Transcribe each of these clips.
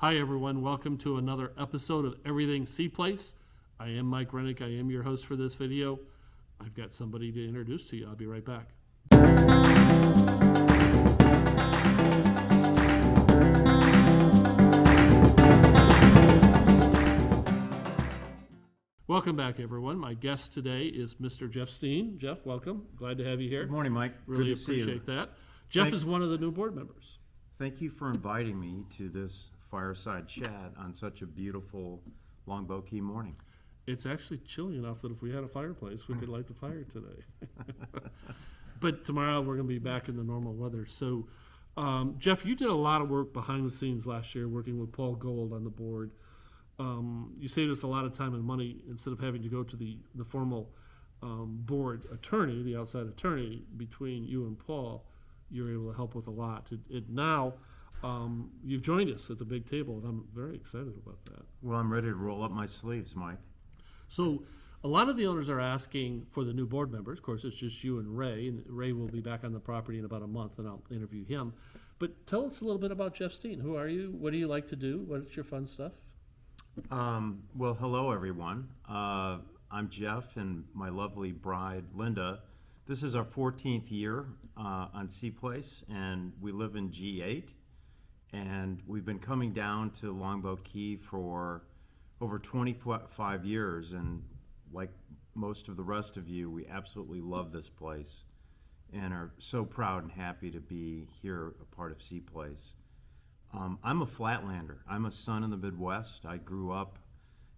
Hi, everyone. Welcome to another episode of Everything Seaplace. I am Mike Renick. I am your host for this video. I've got somebody to introduce to you. I'll be right back. Welcome back, everyone. My guest today is Mr. Jeff Steen. Jeff, welcome. Glad to have you here. Good morning, Mike. Really Good to see you. appreciate that. Jeff is one of the new board members. Thank you for inviting me to this fireside chat on such a beautiful Longboat Key morning. It's actually chilly enough that if we had a fireplace, we could light the fire today. But tomorrow we're going to be back in the normal weather. So, Jeff, you did a lot of work behind the scenes last year working with Paul Gold on the board. You saved us a lot of time and money instead of having to go to the formal board attorney, the outside attorney. Between you and Paul, you're able to help with a lot. Now, you've joined us at the big table, and I'm very excited about that. Well, I'm ready to roll up my sleeves, Mike. So a lot of the owners are asking for the new board members. Of course, it's just you and Ray will be back on the property in about a month, and I'll interview him. But tell us a little bit about Jeff Steen. Who are you? What do you like to do? What's your fun stuff? Well, hello, everyone. I'm Jeff and my lovely bride, Linda. This is our 14th year on Seaplace, and we live in G8. And we've been coming down to Longboat Key for over 25 years, and like most of the rest of you, we absolutely love this place and are so proud and happy to be here, a part of Seaplace. I'm a flatlander. I'm a son in the Midwest. I grew up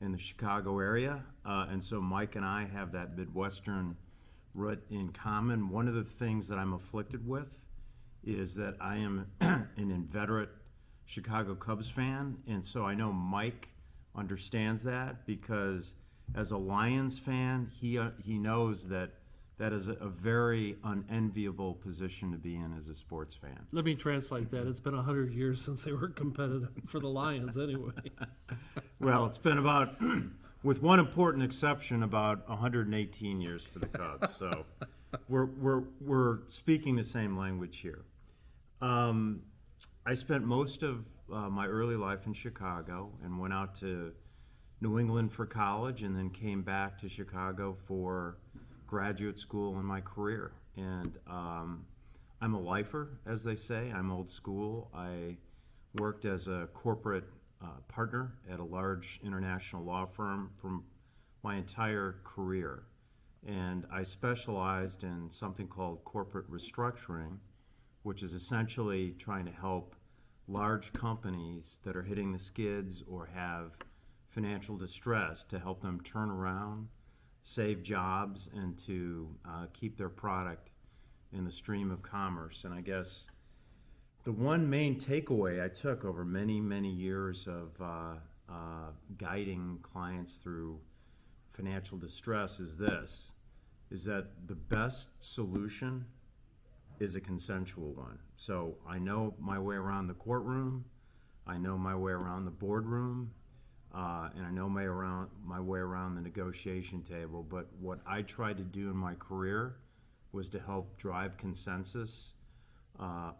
in the Chicago area, and so Mike and I have that Midwestern root in common. One of the things that I'm afflicted with is that I am an inveterate Chicago Cubs fan, and so I know Mike understands that, because as a Lions fan, he knows that is a very unenviable position to be in as a sports fan. Let me translate that. It's been 100 years since they were competitive for the Lions anyway. Well, it's been about, with one important exception, about 118 years for the Cubs. So we're speaking the same language here. I spent most of my early life in Chicago and went out to New England for college, and then came back to Chicago for graduate school and my career. And I'm a lifer, as they say. I'm old school. I worked as a corporate partner at a large international law firm for my entire career. And I specialized in something called corporate restructuring, which is essentially trying to help large companies that are hitting the skids or have financial distress to help them turn around, save jobs, and to keep their product in the stream of commerce. And I guess the one main takeaway I took over many, many years of guiding clients through financial distress is that the best solution is a consensual one. So I know my way around the courtroom, I know my way around the boardroom, and I know my way around the negotiation table. But what I tried to do in my career was to help drive consensus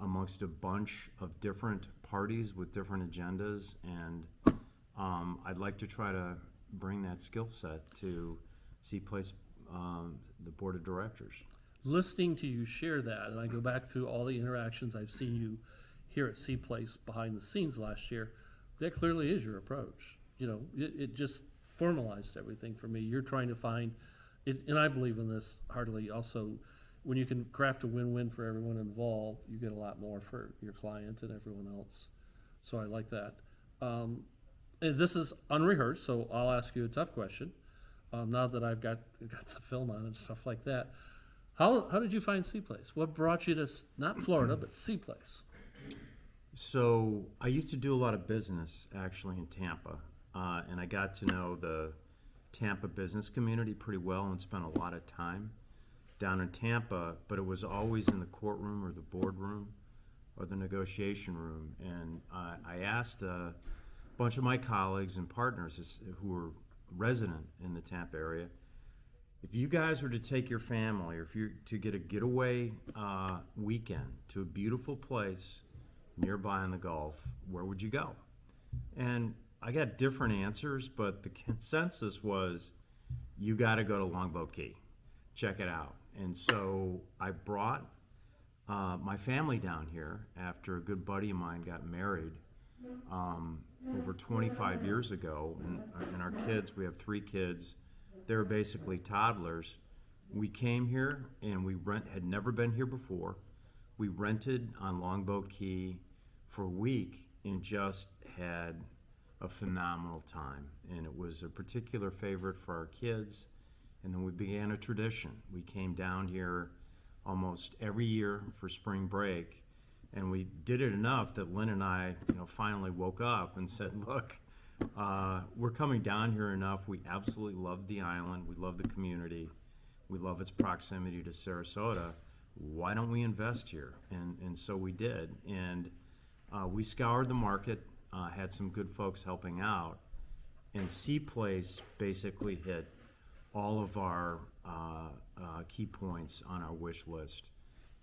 amongst a bunch of different parties with different agendas, and I'd like to try to bring that skill set to Seaplace, the board of directors. Listening to you share that, and I go back through all the interactions I've seen you here at Seaplace behind the scenes last year, that clearly is your approach. You know, it just formalized everything for me. You're trying to find, and I believe in this heartily also, when you can craft a win-win for everyone involved, you get a lot more for your client and everyone else. So I like that. And this is unrehearsed, so I'll ask you a tough question. Now that I've got the film on and stuff like that, how did you find Seaplace? What brought you to, not Florida, but Seaplace? So I used to do a lot of business actually in Tampa, and I got to know the Tampa business community pretty well and spent a lot of time down in Tampa, but it was always in the courtroom or the boardroom or the negotiation room. And I asked a bunch of my colleagues and partners who were resident in the Tampa area, if you guys were to take your family, or if you're to get a getaway weekend to a beautiful place nearby in the Gulf, where would you go? And I got different answers, but the consensus was, you got to go to Longboat Key, check it out. And so I brought my family down here after a good buddy of mine got married over 25 years ago. And our kids, we have 3 kids, they're basically toddlers. We came here and had never been here before. We rented on Longboat Key for a week and just had a phenomenal time. And it was a particular favorite for our kids. And then we began a tradition. We came down here almost every year for spring break. And we did it enough that Lynn and I, finally woke up and said, look, we're coming down here enough. We absolutely love the island. We love the community. We love its proximity to Sarasota. Why don't we invest here? And so we did. And we scoured the market, had some good folks helping out. And Seaplace basically hit all of our key points on our wish list.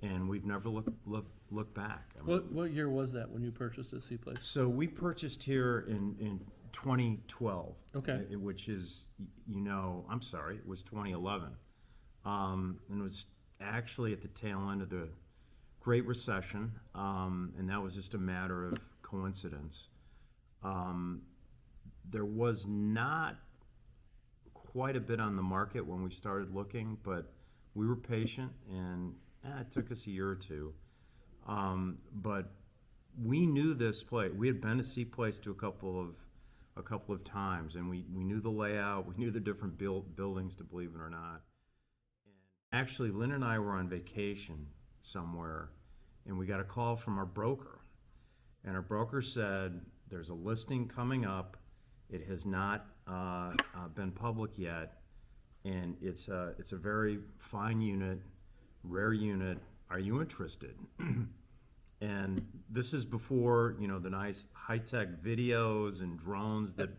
And we've never looked back. I mean, What year was that when you purchased a Seaplace? So we purchased here in 2012. Okay. Which is, I'm sorry, it was 2011. And it was actually at the tail end of the Great Recession, and that was just a matter of coincidence. There was not quite a bit on the market when we started looking, but we were patient, and it took us a year or two. But we knew this place. We had been to Seaplace to a couple of times, and we knew the layout. We knew the different buildings, to believe it or not. And actually, Lynn and I were on vacation somewhere, and we got a call from our broker. And our broker said, there's a listing coming up. It has not been public yet, and it's a very fine unit, rare unit. Are you interested? And this is before, the nice high-tech videos and drones that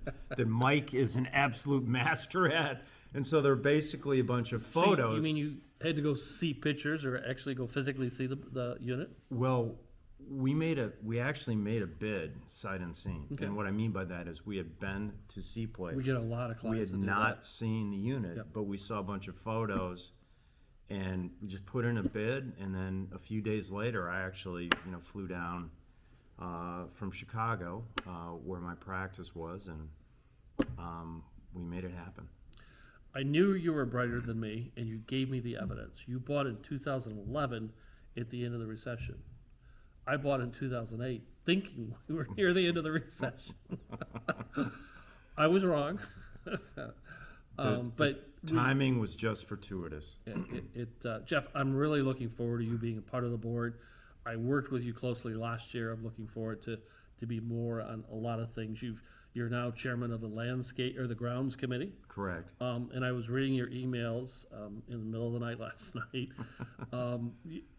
Mike is an absolute master at. And so they're basically a bunch of photos. So you mean you had to go see pictures or actually go physically see the unit? Well, we actually made a bid sight unseen. Okay. And what I mean by that is we had been to Seaplace. We get a lot of clients. We had that do not that. seen the unit, Yep. but we saw a bunch of photos, and we just put in a bid. And then a few days later, I actually, flew down from Chicago, where my practice was, and we made it happen. I knew you were brighter than me, and you gave me the evidence. You bought in 2011 at the end of the recession. I bought in 2008 thinking we were near the end of the recession. I was wrong. But timing was just fortuitous. Jeff, I'm really looking forward to you being a part of the board. I worked with you closely last year. I'm looking forward to be more on a lot of things. You're now chairman of the landscape or the grounds committee. Correct. And I was reading your emails in the middle of the night last night.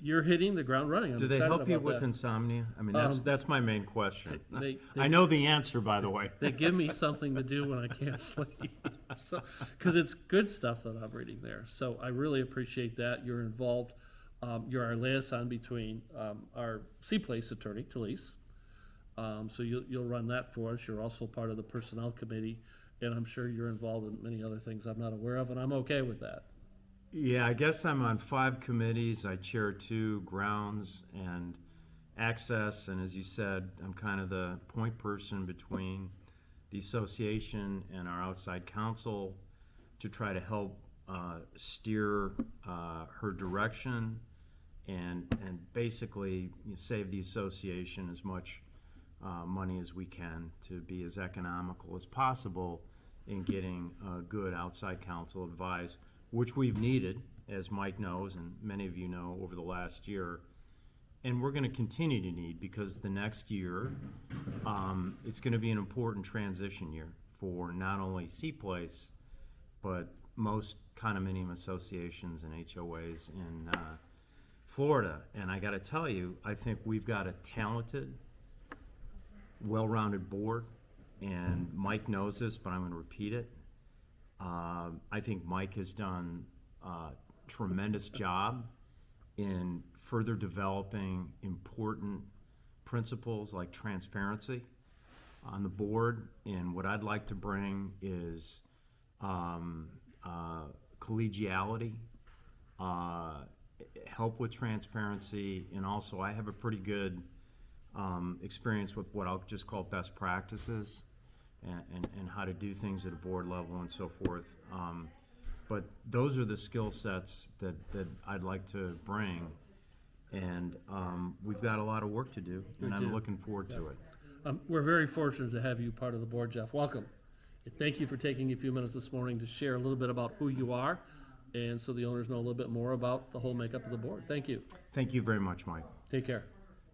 You're hitting the ground running. Do they help you with insomnia? I mean, that's my main question. I know the answer, by the way. They give me something to do when I can't sleep, because it's good stuff that I'm reading there. So I really appreciate that. You're involved. You're our liaison between our Seaplace attorney, Talise. So you'll run that for us. You're also part of the personnel committee, and I'm sure you're involved in many other things I'm not aware of, and I'm okay with that. Yeah, I guess I'm on 5 committees. I chair 2, grounds and access, and as you said, I'm kind of the point person between the association and our outside counsel to try to help steer her direction and basically save the association as much money as we can to be as economical as possible in getting good outside counsel advice, which we've needed, as Mike knows and many of you know, over the last year. And we're going to continue to need, because the next year, it's going to be an important transition year for not only Seaplace, but most condominium associations and HOAs in Florida. And I got to tell you, I think we've got a talented, well-rounded board, and Mike knows this, but I'm going to repeat it. I think Mike has done a tremendous job in further developing important principles like transparency on the board, and what I'd like to bring is collegiality, help with transparency, and also I have a pretty good experience with what I'll just call best practices and how to do things at a board level and so forth. But those are the skill sets that I'd like to bring, and we've got a lot of work to do, and I'm looking forward to it. We're very fortunate to have you part of the board, Jeff. Welcome. And thank you for taking a few minutes this morning to share a little bit about who you are, and so the owners know a little bit more about the whole makeup of the board. Thank you. Thank you very much, Mike. Take care.